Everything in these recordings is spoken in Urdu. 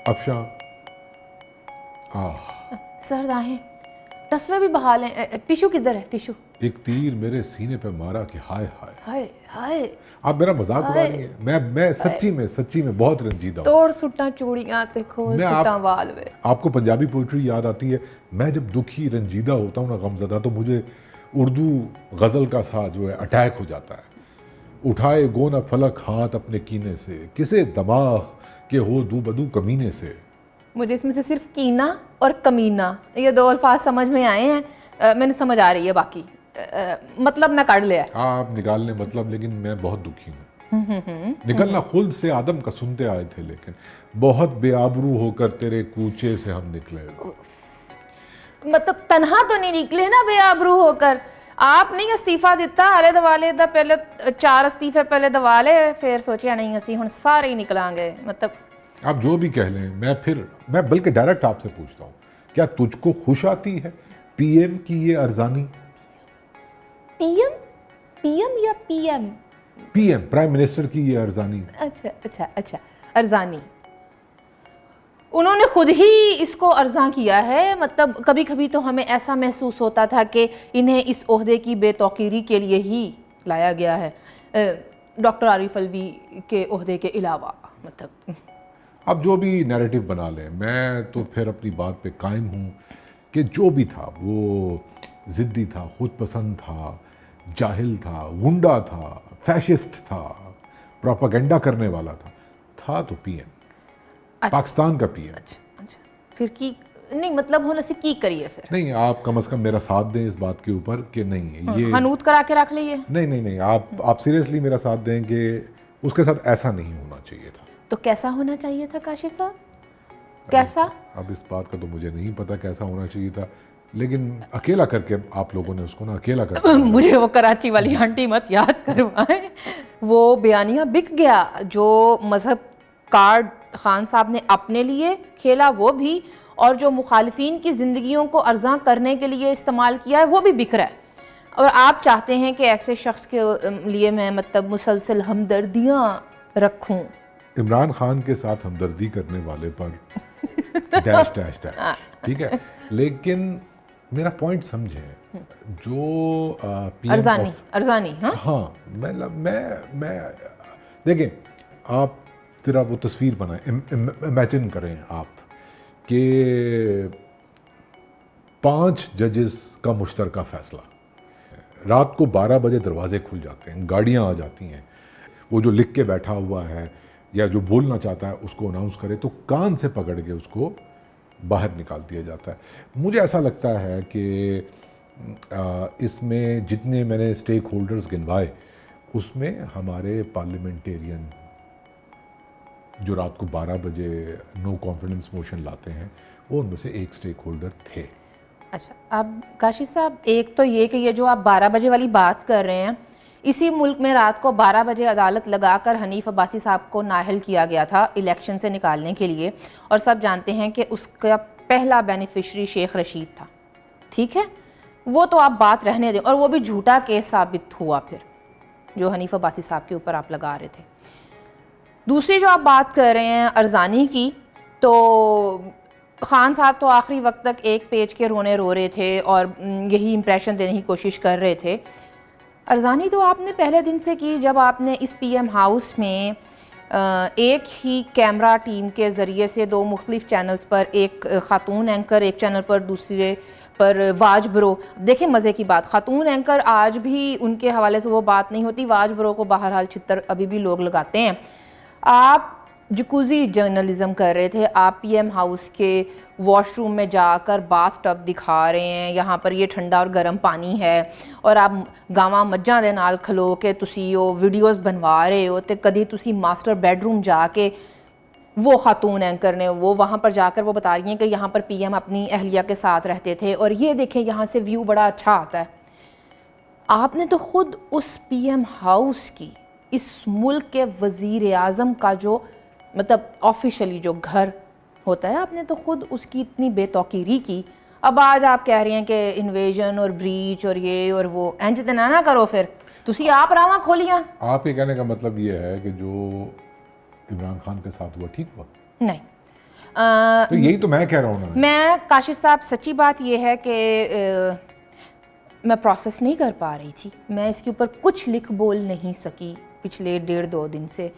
افشاں سرد آہیں، تصویر بھی بحال ہیں. ٹیشو کدھر ہے؟ ٹیشو. ایک تیر میرے سینے پہ مارا کہ ہائے ہائے. ہائے ہائے. آپ میرا مذاق اڑا رہی ہیں. میں سچی میں بہت رنجیدہ ہوں. توڑ سٹاں چوڑیاں تے کھول سٹاں وال وے. آپ کو پنجابی پوئٹری یاد آتی ہے؟ میں جب دکھی رنجیدہ ہوتا ہوں نا، غمزدہ، تو مجھے اردو غزل کا سا جو ہے اٹیک ہو جاتا ہے. اٹھائے گو نہ فلک ہاتھ اپنے کینے سے، کسے دماغ کہ ہو دو بدو کمینے سے. مجھے اس میں سے صرف کینہ اور کمینہ یہ دو الفاظ سمجھ میں آئے ہیں. میں نے سمجھ آ رہی ہے، باقی مطلب میں کر لیا ہے. آپ نکال لیں مطلب، لیکن میں بہت دکھی ہوں. نکلنا خلد سے آدم کا سنتے آئے تھے، لیکن بہت بے آبرو ہو کر تیرے کوچے سے ہم نکلے. مطلب تنہا تو نہیں نکلے نا بے آبرو ہو کر. آپ نہیں استعفیٰ دیتا آلے دوالے دا، پہلے 4 استعفے پہلے دوالے، پھر سوچیا نہیں اسی ہن سارے ہی نکلان گے. مطلب آپ جو بھی کہہ لیں، میں بلکہ ڈائریکٹ آپ سے پوچھتا ہوں، کیا تجھ کو خوش آتی ہے پی ایم کی یہ ارزانی؟ پی ایم یا P M? P M prime minister کی یہ ارزانی. اچھا ارزانی. انہوں نے خود ہی اس کو ارزاں کیا ہے. مطلب کبھی کبھی تو ہمیں ایسا محسوس ہوتا تھا کہ انہیں اس عہدے کی بے توقیری کے لیے ہی لایا گیا ہے، ڈاکٹر عارف الوی کے عہدے کے علاوہ. مطلب اب جو بھی نیریٹو بنا لیں، میں تو پھر اپنی بات پہ قائم ہوں کہ جو بھی تھا وہ ضدی تھا، خود پسند تھا، جاہل تھا، غنڈا تھا، فیشسٹ تھا، پروپیگنڈا کرنے والا تھا تو پی ایم، پاکستان کا پی ایم. اچھا پھر کی نہیں، مطلب ہن اسی کی کریے پھر؟ نہیں، آپ کم از کم میرا ساتھ دیں اس بات کے اوپر کہ نہیں یہ حنوت کرا کے رکھ لیے. نہیں آپ سیریسلی میرا ساتھ دیں کہ اس کے ساتھ ایسا نہیں ہونا چاہیے تھا. تو کیسا ہونا چاہیے تھا کاشف صاحب؟ کیسا؟ اب اس بات کا تو مجھے نہیں پتا کیسا ہونا چاہیے تھا، لیکن اکیلا کر کے آپ لوگوں نے اس کو نا اکیلا کر کے مجھے وہ کراچی والی آنٹی مت یاد کروائیں. وہ بیانیہ بک گیا جو مذہب کارڈ خان صاحب نے اپنے لیے کھیلا وہ بھی، اور جو مخالفین کی زندگیوں کو ارزاں کرنے کے لیے استعمال کیا ہے وہ بھی بک رہا ہے. اور آپ چاہتے ہیں کہ ایسے شخص کے لیے میں مطلب مسلسل ہمدردیاں رکھوں. عمران خان کے ساتھ ہمدردی کرنے والے پر ڈیش ڈیش ڈیش، ٹھیک ہے. لیکن میرا پوائنٹ سمجھیں، جو پی ایم ارزانی ہاں میں دیکھیں، آپ ذرا وہ تصویر بنائیں، امیجن کریں آپ کہ 5 ججز کا مشترکہ فیصلہ، رات کو 12 بجے دروازے کھل جاتے ہیں، گاڑیاں آ جاتی ہیں، وہ جو لکھ کے بیٹھا ہوا ہے یا جو بولنا چاہتا ہے اس کو اناؤنس کرے تو کان سے پکڑ کے اس کو باہر نکال دیا جاتا ہے. مجھے ایسا لگتا ہے کہ اس میں جتنے میں نے اسٹیک ہولڈرز گنوائے، اس میں ہمارے پارلیمنٹیرین جو رات کو 12 بجے نو کانفیڈنس موشن لاتے ہیں، وہ ان میں سے ایک اسٹیک ہولڈر تھے. اچھا اب کاشف صاحب، ایک تو یہ کہ یہ جو آپ 12 بجے والی بات کر رہے ہیں، اسی ملک میں رات کو 12 بجے عدالت لگا کر حنیف عباسی صاحب کو نااہل کیا گیا تھا الیکشن سے نکالنے کے لیے، اور سب جانتے ہیں کہ اس کا پہلا بینیفیشری شیخ رشید تھا. ٹھیک ہے، وہ تو آپ بات رہنے دیں، اور وہ بھی جھوٹا کیس ثابت ہوا پھر جو حنیف عباسی صاحب کے اوپر آپ لگا رہے تھے. دوسری جو آپ بات کر رہے ہیں ارزانی کی، تو خان صاحب تو آخری وقت تک ایک پیج کے رونے رو رہے تھے اور یہی امپریشن دینے کی کوشش کر رہے تھے. ارزانی تو آپ نے پہلے دن سے کی، جب آپ نے اس پی ایم ہاؤس میں ایک ہی کیمرہ ٹیم کے ذریعے سے 2 مختلف چینلز پر، ایک خاتون اینکر ایک چینل پر، دوسرے پر واج برو. دیکھیں مزے کی بات، خاتون اینکر آج بھی ان کے حوالے سے وہ بات نہیں ہوتی، واج برو کو بہرحال چھتر ابھی بھی لوگ لگاتے ہیں. آپ جکوزی جرنلزم کر رہے تھے، آپ پی ایم ہاؤس کے واش روم میں جا کر باتھ ٹب دکھا رہے ہیں، یہاں پر یہ ٹھنڈا اور گرم پانی ہے، اور آپ گاواں مجھاں دے نال کھلو کے تسی وہ ویڈیوز بنوا رہے ہو. تے کدی تسی ماسٹر بیڈ روم جا کے، وہ خاتون اینکر نے وہ وہاں پر جا کر وہ بتا رہی ہیں کہ یہاں پر پی ایم اپنی اہلیہ کے ساتھ رہتے تھے، اور یہ دیکھیں یہاں سے ویو بڑا اچھا آتا ہے. آپ نے تو خود اس پی ایم ہاؤس کی، اس ملک کے وزیر اعظم کا جو مطلب آفیشلی جو گھر ہوتا ہے، آپ نے تو خود اس کی اتنی بے توقیری کی. اب آج آپ کہہ رہی ہیں کہ انویژن اور بریچ اور یہ اور وہ، انج تے نہ کرو پھر تسی آپ راواں کھولیاں. آپ کے کہنے کا مطلب یہ ہے کہ جو عمران خان کے ساتھ ہوا ٹھیک ہوا؟ نہیں، تو یہی تو میں کہہ رہا ہوں نا. میں کاشف صاحب سچی بات یہ ہے کہ میں پروسیس نہیں کر پا رہی تھی, میں اس کے اوپر کچھ لکھ بول نہیں سکی پچھلے 1.5-2 دن سے,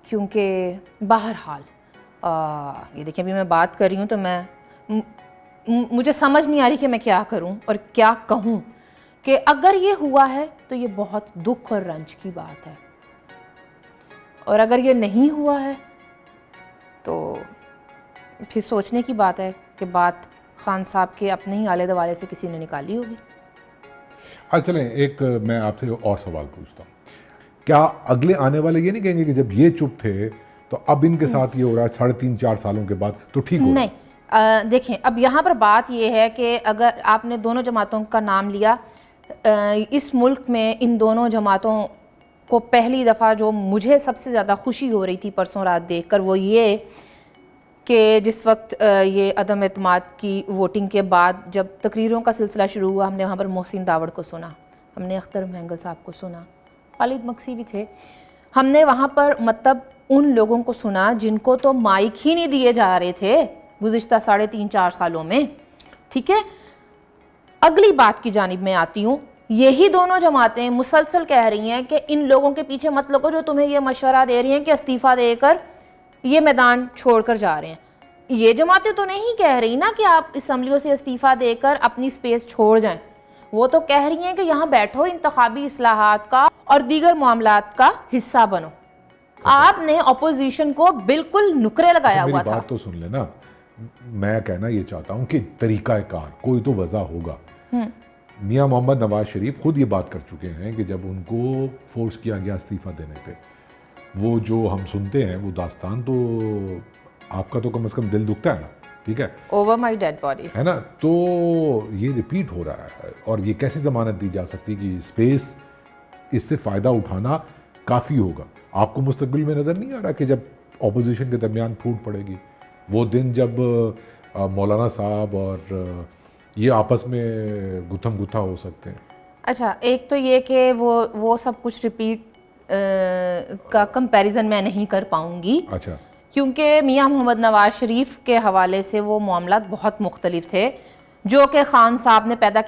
کیونکہ بہرحال یہ دیکھیں ابھی میں بات کر رہی ہوں تو مجھے سمجھ نہیں آ رہی کہ میں کیا کروں اور کیا کہوں, کہ اگر یہ ہوا ہے تو یہ بہت دکھ اور رنج کی بات ہے, اور اگر یہ نہیں ہوا ہے تو پھر سوچنے کی بات ہے کہ بات خان صاحب کے اپنے ہی آلے دوالے سے کسی نے نکالی ہوگی. چلیں ایک میں آپ سے اور سوال پوچھتا ہوں, کیا اگلے آنے والے یہ نہیں کہیں گے کہ جب یہ چپ تھے تو اب ان کے ساتھ یہ ہو رہا ہے 3.5-4 سالوں کے بعد تو ٹھیک ہو؟ نہیں, دیکھیں اب یہاں پر بات یہ ہے کہ اگر آپ نے دونوں جماعتوں کا نام لیا, اس ملک میں ان دونوں جماعتوں کو پہلی دفعہ جو مجھے سب سے زیادہ خوشی ہو رہی تھی پرسوں رات دیکھ کر, وہ یہ کہ جس وقت یہ عدم اعتماد کی ووٹنگ کے بعد جب تقریروں کا سلسلہ شروع ہوا, ہم نے وہاں پر محسن داوڑ کو سنا, ہم نے اختر مہنگل صاحب کو سنا, خالد مکسی بھی تھے, ہم نے وہاں پر مطلب ان لوگوں کو سنا جن کو تو مائک ہی نہیں دیے جا رہے تھے گزشتہ 3.5-4 سالوں میں. ٹھیک ہے, اگلی بات کی جانب میں آتی ہوں. یہی دونوں جماعتیں مسلسل کہہ رہی ہیں کہ ان لوگوں کے پیچھے مت لگو جو تمہیں یہ مشورہ دے رہی ہیں کہ استعفیٰ دے کر یہ میدان چھوڑ کر جا رہے ہیں. یہ جماعتیں تو نہیں کہہ رہی نا کہ آپ اسمبلیوں سے استعفیٰ دے کر اپنی سپیس چھوڑ جائیں, وہ تو کہہ رہی ہیں کہ یہاں بیٹھو, انتخابی اصلاحات کا اور دیگر معاملات کا حصہ بنو. آپ نے اپوزیشن کو بالکل نکرے لگایا ہوا تھا. بات تو سن لینا, میں کہنا یہ چاہتا ہوں کہ طریقہ کار کوئی تو وضع ہوگا. میاں محمد نواز شریف خود یہ بات کر چکے ہیں کہ جب ان کو فورس کیا گیا استعفیٰ دینے پہ, وہ جو ہم سنتے ہیں وہ داستان, تو آپ کا تو کم از کم دل دکھتا ہے نا, ٹھیک ہے, اوور مائی ڈیڈ باڈی ہے نا, تو یہ ریپیٹ ہو رہا ہے. اور یہ کیسے ضمانت دی جا سکتی کہ اسپیس اس سے فائدہ اٹھانا کافی ہوگا؟ آپ کو مستقبل میں نظر نہیں آ رہا کہ جب اپوزیشن کے درمیان پھوٹ پڑے گی, وہ دن جب مولانا صاحب اور یہ آپس میں گتھم گتھا ہو سکتے ہیں؟ اچھا, ایک تو یہ کہ وہ سب کچھ ریپیٹ کا کمپیریزن میں نہیں کر پاؤں گی. اچھا, کیونکہ میاں محمد نواز شریف کے حوالے سے وہ معاملات بہت مختلف تھے جو کہ خان صاحب نے پیدا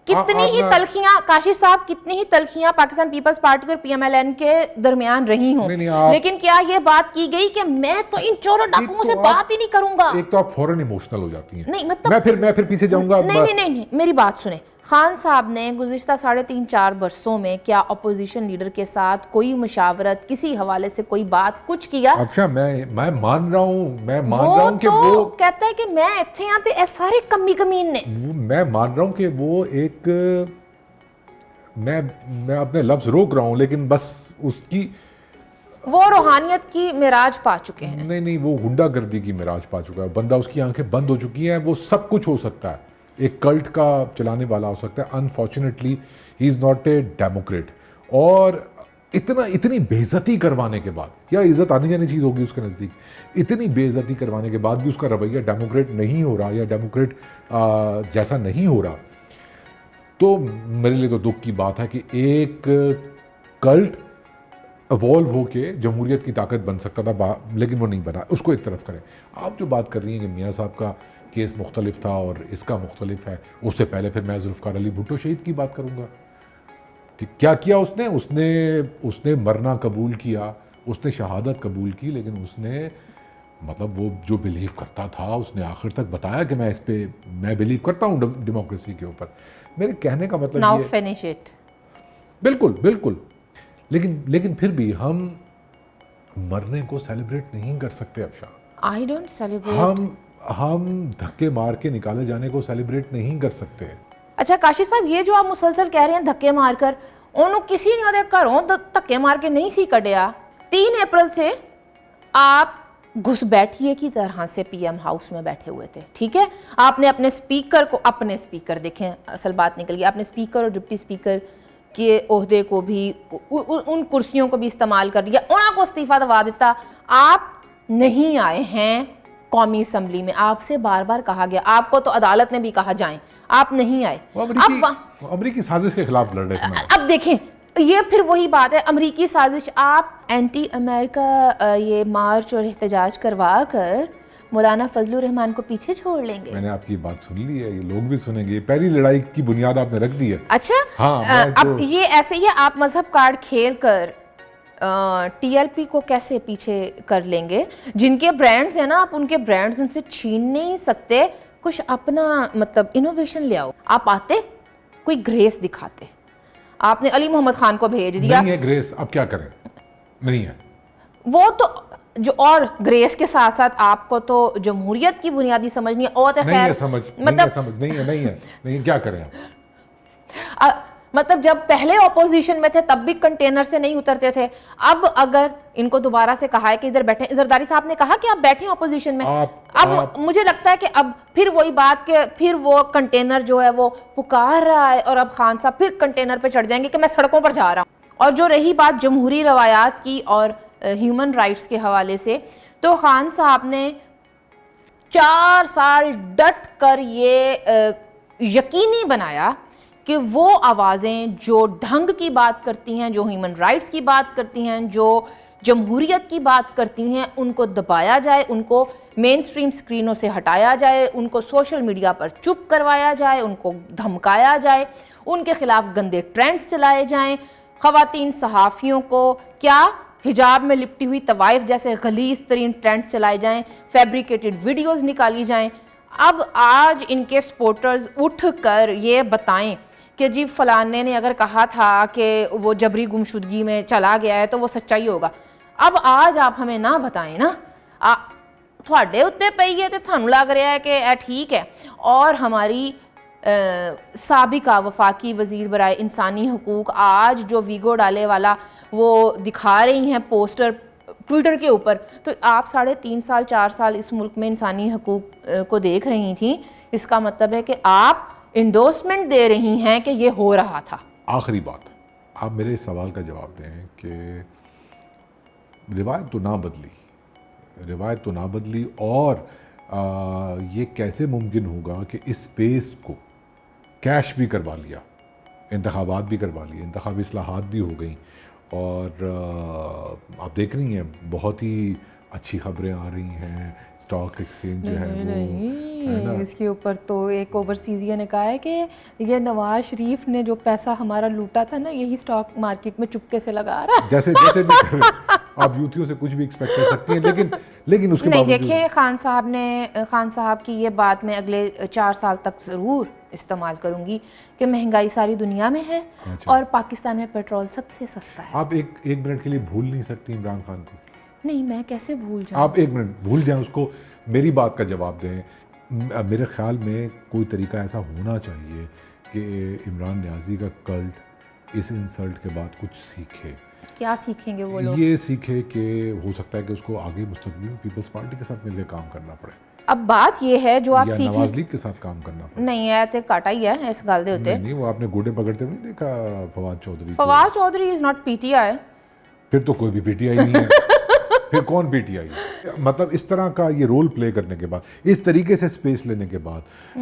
کتنی ہی تلخیاں, کاشف صاحب کتنی ہی تلخیاں پاکستان پیپلز پارٹی اور پی ایم ایل این کے درمیان رہی ہوں, لیکن کیا یہ بات کی گئی کہ میں تو ان چوروں ڈاکوؤں سے بات ہی نہیں کروں گا؟ ایک تو آپ فوراً ایموشنل ہو جاتی ہیں. نہیں مطلب میں پھر پیچھے جاؤں گا. نہیں, میری بات سنیں. خان صاحب نے گزشتہ 3.5-4 برسوں میں کیا اپوزیشن لیڈر کے ساتھ کوئی مشاورت, کسی حوالے سے کوئی بات کچھ کیا؟ اچھا, میں مان رہا ہوں کہ وہ کہتا ہے کہ میں ایتھے ہاں تے اے سارے کمی کمین نے. میں مان رہا ہوں کہ وہ ایک, میں اپنے لفظ روک رہا ہوں, لیکن بس اس کی وہ روحانیت کی معراج پا چکے ہیں. نہیں, وہ غنڈہ گردی کی معراج پا چکا ہے بندہ, اس کی آنکھیں بند ہو چکی ہیں. وہ سب کچھ ہو سکتا ہے, ایک کلٹ کا چلانے والا ہو سکتا ہے. Unfortunately he is not a Democrat. اور اتنی بے عزتی کروانے کے بعد, یا عزت آنی جانی چیز ہوگی اس کے نزدیک, اتنی بے عزتی کروانے کے بعد بھی اس کا رویہ ڈیموکریٹ نہیں ہو رہا, یا ڈیموکریٹ جیسا نہیں ہو رہا, تو میرے لیے تو دکھ کی بات ہے کہ ایک کلٹ ایوالو ہو کے جمہوریت کی طاقت بن سکتا تھا, لیکن وہ نہیں بنا. اس کو ایک طرف کریں. آپ جو بات کر رہی ہیں کہ میاں صاحب کا کیس مختلف تھا اور اس کا مختلف ہے, اس سے پہلے پھر میں ذوالفقار علی بھٹو شہید کی بات کروں گا. کیا کیا اس نے مرنا قبول کیا, اس نے شہادت قبول کی, لیکن اس نے مطلب وہ جو بلیو کرتا تھا اس نے آخر تک بتایا کہ میں بلیو کرتا ہوں ڈیموکریسی کے اوپر. میرے کہنے کا مطلب Now finish it. بالکل, لیکن پھر بھی ہم مرنے کو سیلیبریٹ نہیں کر سکتے. افشاں, I don't celebrate. ہم دھکے مار کے نکالے جانے کو سیلیبریٹ نہیں کر سکتے. اچھا کاشف صاحب, یہ جو آپ مسلسل کہہ رہے ہیں دھکے مار کر, انہوں کسی نے دے گھروں دھکے مار کے نہیں سی کڈیا. 3 اپریل سے آپ گھس بیٹھیے کی طرح سے پی ایم ہاؤس میں بیٹھے ہوئے تھے, ٹھیک ہے. آپ نے اپنے اسپیکر دیکھیں, اصل بات نکل گئی, اپنے اسپیکر اور ڈپٹی اسپیکر کے عہدے کو بھی, ان کرسیوں کو بھی استعمال کر لیا, انہوں کو استعفیٰ دوا دیتا. آپ نہیں آئے ہیں قومی اسمبلی میں, آپ سے بار بار کہا گیا, آپ کو تو عدالت نے بھی کہا جائیں, آپ نہیں آئے. امریکی سازش کے خلاف لڑ رہے تھے. اب دیکھیں, یہ پھر وہی بات ہے, امریکی سازش. آپ اینٹی امریکہ یہ مارچ اور احتجاج کروا کر مولانا فضل الرحمان کو پیچھے چھوڑ لیں گے؟ میں نے آپ کی بات سن لی ہے, یہ لوگ بھی سنیں گے. پہلی لڑائی کی بنیاد آپ نے رکھ دی ہے. اچھا ہاں, اب یہ ایسے ہی آپ مذہب کارڈ کھیل کر ٹی ایل پی کو کیسے پیچھے کر لیں گے؟ جن کے برانڈز ہیں نا, آپ ان کے برانڈز ان سے چھین نہیں سکتے. کچھ اپنا مطلب انوویشن لے آؤ. آپ آتے کوئی گریس دکھاتے. آپ نے علی محمد خان کو بھیج دیا. نہیں ہے گریس, اب کیا کریں, نہیں ہے وہ تو جو, اور گریس کے ساتھ ساتھ آپ کو تو جمہوریت کی بنیادی سمجھ نہیں ہے. اور نہیں ہے سمجھ, نہیں ہے, کیا کریں مطلب جب پہلے اپوزیشن میں تھے تب بھی کنٹینر سے نہیں اترتے تھے. اب اگر ان کو دوبارہ سے کہا ہے کہ ادھر بیٹھیں, زرداری صاحب نے کہا کہ آپ بیٹھیں اپوزیشن میں, اب مجھے لگتا ہے کہ اب پھر وہی بات کہ پھر وہ کنٹینر جو ہے وہ پکار رہا ہے, اور اب خان صاحب پھر کنٹینر پہ چڑھ جائیں گے کہ میں سڑکوں پر جا رہا ہوں. اور جو رہی بات جمہوری روایات کی اور ہیومن رائٹس کے حوالے سے, تو خان صاحب نے 4 سال ڈٹ کر یہ یقینی بنایا کہ وہ آوازیں جو ڈھنگ کی بات کرتی ہیں, جو ہیومن رائٹس کی بات کرتی ہیں, جو جمہوریت کی بات کرتی ہیں, ان کو دبایا جائے, ان کو مین سٹریم سکرینوں سے ہٹایا جائے, ان کو سوشل میڈیا پر چپ کروایا جائے, ان کو دھمکایا جائے, ان کے خلاف گندے ٹرینڈز چلائے جائیں. خواتین صحافیوں کو کیا حجاب میں لپٹی ہوئی طوائف جیسے غلیظ ترین ٹرینڈز چلائے جائیں, فیبریکیٹڈ ویڈیوز نکالی جائیں. اب آج ان کے سپورٹرز اٹھ کر یہ بتائیں کہ جی فلانے نے اگر کہا تھا کہ وہ جبری گمشدگی میں چلا گیا ہے تو وہ سچائی ہوگا. اب آج آپ ہمیں نہ بتائیں نا, تھوڑے اتنے پہیے تو تھانوں لگ رہا ہے کہ ٹھیک ہے. اور ہماری سابقہ وفاقی وزیر برائے انسانی حقوق آج جو ویگو ڈالے والا وہ دکھا رہی ہیں پوسٹر ٹویٹر کے اوپر, تو آپ 3.5 سال 4 سال اس ملک میں انسانی حقوق کو دیکھ رہی تھیں. اس کا مطلب ہے کہ آپ انڈورسمنٹ دے رہی ہیں کہ یہ ہو رہا تھا. آخری بات, آپ میرے سوال کا جواب دیں کہ روایت تو نہ بدلی, اور یہ کیسے ممکن ہوگا کہ اس سپیس کو کیش بھی کروا لیا, انتخابات بھی کروا لیے, انتخابی اصلاحات بھی ہو گئیں, اور آپ دیکھ رہی ہیں بہت ہی اچھی خبریں آ رہی ہیں. اسٹاک ایکسچینج جو ہے نہیں, اس کے اوپر تو ایک اوورسیزیا نے کہا ہے کہ یہ نواز شریف نے جو پیسہ ہمارا لوٹا تھا نا, یہی اسٹاک مارکیٹ میں چپکے سے لگا رہا ہے. جیسے بھی کر رہے ہیں آپ یوتھیوں سے کچھ بھی ایکسپیکٹ کر سکتی ہیں, لیکن اس کے نہیں. دیکھیں خان صاحب کی یہ بات میں اگلے 4 سال تک ضرور استعمال کروں گی کہ مہنگائی ساری دنیا میں ہے, اور پاکستان میں پیٹرول سب سے سستا ہے. آپ ایک منٹ کے لیے بھول نہیں سکتی عمران خان کو. نہیں, میں کیسے بھول جاؤں. آپ 1 منٹ بھول جائیں اس کو, میری بات کا جواب دیں. میرے خیال میں کوئی طریقہ ایسا ہونا چاہیے کہ عمران نیازی کا کلٹ اس انسلٹ کے بعد کچھ سیکھے. کیا سیکھیں گے وہ لوگ؟ یہ سیکھے کہ ہو سکتا ہے کہ اس کو آگے مستقبل میں پیپلز پارٹی کے ساتھ مل کے کام کرنا پڑے. اب بات یہ ہے جو آپ یا سیکھیں, نواز لیگ کے ساتھ کام کرنا پڑے. نہیں ہے تے کاٹا ہی ہے اس گل دے ہوتے. نہیں, وہ آپ نے گوڑے پکڑتے ہوئے نہیں دیکھا Fawad Chaudhry is not P T I. پھر تو کوئی بھی پی ٹی آئی نہیں ہے. پھر کون پی ٹی آئی ہے؟ مطلب اس طرح کا یہ رول پلے کرنے کے بعد, اس طریقے سے سپیس لینے کے بعد,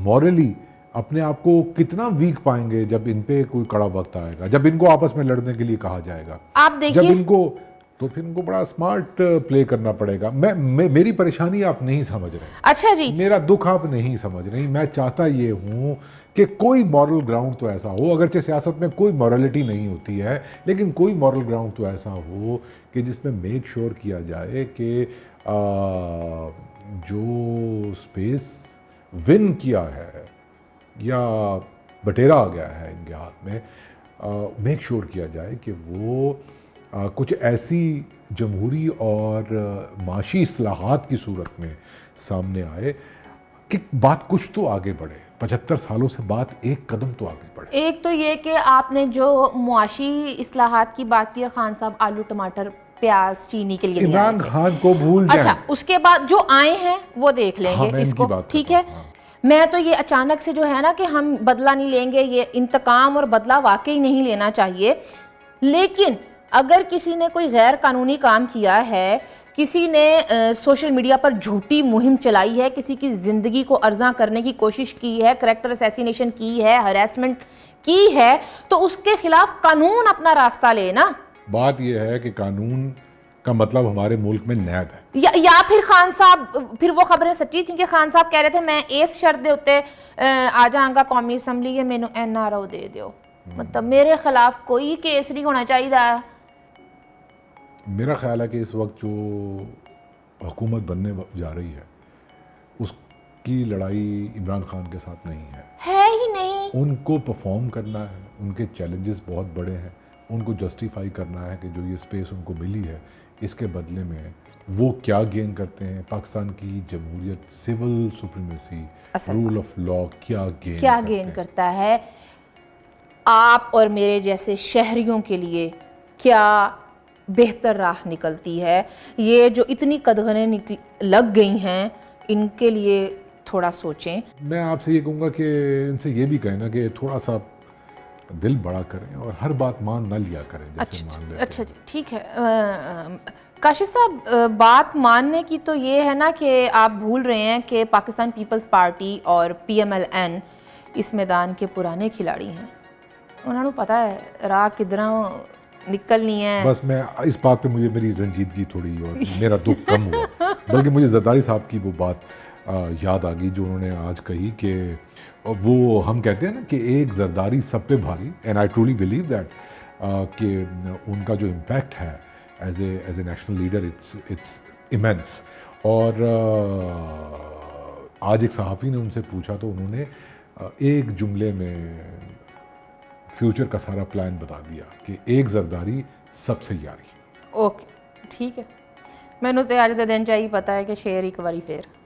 مورلی اپنے آپ کو کتنا ویک پائیں گے جب ان پہ کوئی کڑا وقت آئے گا, جب ان کو آپس میں لڑنے کے لیے کہا جائے گا. آپ دیکھیے, جب ان کو, تو پھر ان کو بڑا اسمارٹ پلے کرنا پڑے گا. میری پریشانی آپ نہیں سمجھ رہے. اچھا جی, میرا دکھ آپ نہیں سمجھ رہی. میں چاہتا یہ ہوں کہ کوئی مورل گراؤنڈ تو ایسا ہو, اگرچہ سیاست میں کوئی مورلٹی نہیں ہوتی ہے, لیکن کوئی مورل گراؤنڈ تو ایسا ہو کہ جس میں میک شور کیا جائے کہ جو سپیس ون کیا ہے یا بٹیرا آ گیا ہے ان کے ہاتھ میں, میک شور کیا جائے کہ وہ کچھ ایسی جمہوری اور معاشی اصلاحات کی صورت میں سامنے آئے کہ بات کچھ تو آگے بڑھے. 75 سالوں سے بات ایک قدم تو آگے بڑھے. ایک تو یہ کہ آپ نے جو معاشی اصلاحات کی بات کی, خان صاحب آلو ٹماٹر پیاز چینی کے لیے عمران خان کو بھول جائیں. اچھا, اس کے بعد جو آئے ہیں وہ دیکھ لیں گے اس کو, ٹھیک ہے. میں تو یہ اچانک سے جو ہے نا کہ ہم بدلہ نہیں لیں گے, یہ انتقام اور بدلہ واقعی نہیں لینا چاہیے. لیکن اگر کسی نے کوئی غیر قانونی کام کیا ہے, کسی نے سوشل میڈیا پر جھوٹی مہم چلائی ہے, کسی کی زندگی کو ارزاں کرنے کی کوشش کی ہے, کریکٹر اسیسینیشن کی ہے, ہراسمنٹ کی ہے, تو اس کے خلاف قانون اپنا راستہ لے نا. بات یہ ہے کہ کا مطلب ہمارے ملک میں نیب ہے. یا پھر خان صاحب, پھر وہ خبریں سچی تھیں کہ خان صاحب کہہ رہے تھے میں اس شرط دے ہوتے آ جاؤں گا قومی اسمبلی کے مینوں این آر او دے دیو, مطلب میرے خلاف کوئی کیس نہیں ہونا چاہیے. میرا خیال ہے کہ اس وقت جو حکومت بننے جا رہی ہے اس کی لڑائی عمران خان کے ساتھ نہیں ہے ہی نہیں. ان کو پرفارم کرنا ہے, ان کے چیلنجز بہت بڑے ہیں, ان کو جسٹیفائی کرنا ہے کہ جو یہ اسپیس ان کو ملی ہے اس کے بدلے میں وہ کیا گین کرتے ہیں. پاکستان کی جمہوریت, civil supremacy, rule of law کیا گین کرتا ہے آپ اور میرے جیسے شہریوں کے لیے, کیا بہتر راہ نکلتی ہے. یہ جو اتنی قدغنیں لگ گئی ہیں ان کے لیے تھوڑا سوچیں. میں آپ سے یہ کہوں گا کہ ان سے یہ بھی کہیں نا کہ تھوڑا سا دل بڑا کریں اور ہر بات مان نہ لیا کریں جیسے مان لیتے ہیں. اچھا جی ٹھیک ہے. کاشف صاحب, بات ماننے کی تو یہ ہے نا کہ آپ بھول رہے ہیں کہ پاکستان پیپلز پارٹی اور پی ایم ایل این اس میدان کے پرانے کھلاڑی ہیں. انہوں نے پتہ ہے راہ کدھروں نکلنی ہے. بس میں اس بات پہ مجھے میری رنجیدگی تھوڑی اور میرا دکھ کم ہوا, بلکہ مجھے زرداری صاحب کی وہ بات یاد آ گئی جو انہوں نے آج کہی کہ وہ ہم کہتے ہیں نا کہ ایک زرداری سب پہ بھاری, and I truly believe that کہ ان کا جو امپیکٹ ہے as a national leader it's immense. اور آج ایک صحافی نے ان سے پوچھا تو انہوں نے ایک جملے میں فیوچر کا سارا پلان بتا دیا کہ ایک زرداری سب سے یاری. اوکے ٹھیک ہے, میں نے تو آج دے دن چاہیے پتا ہے کہ شیر ایک باری پھر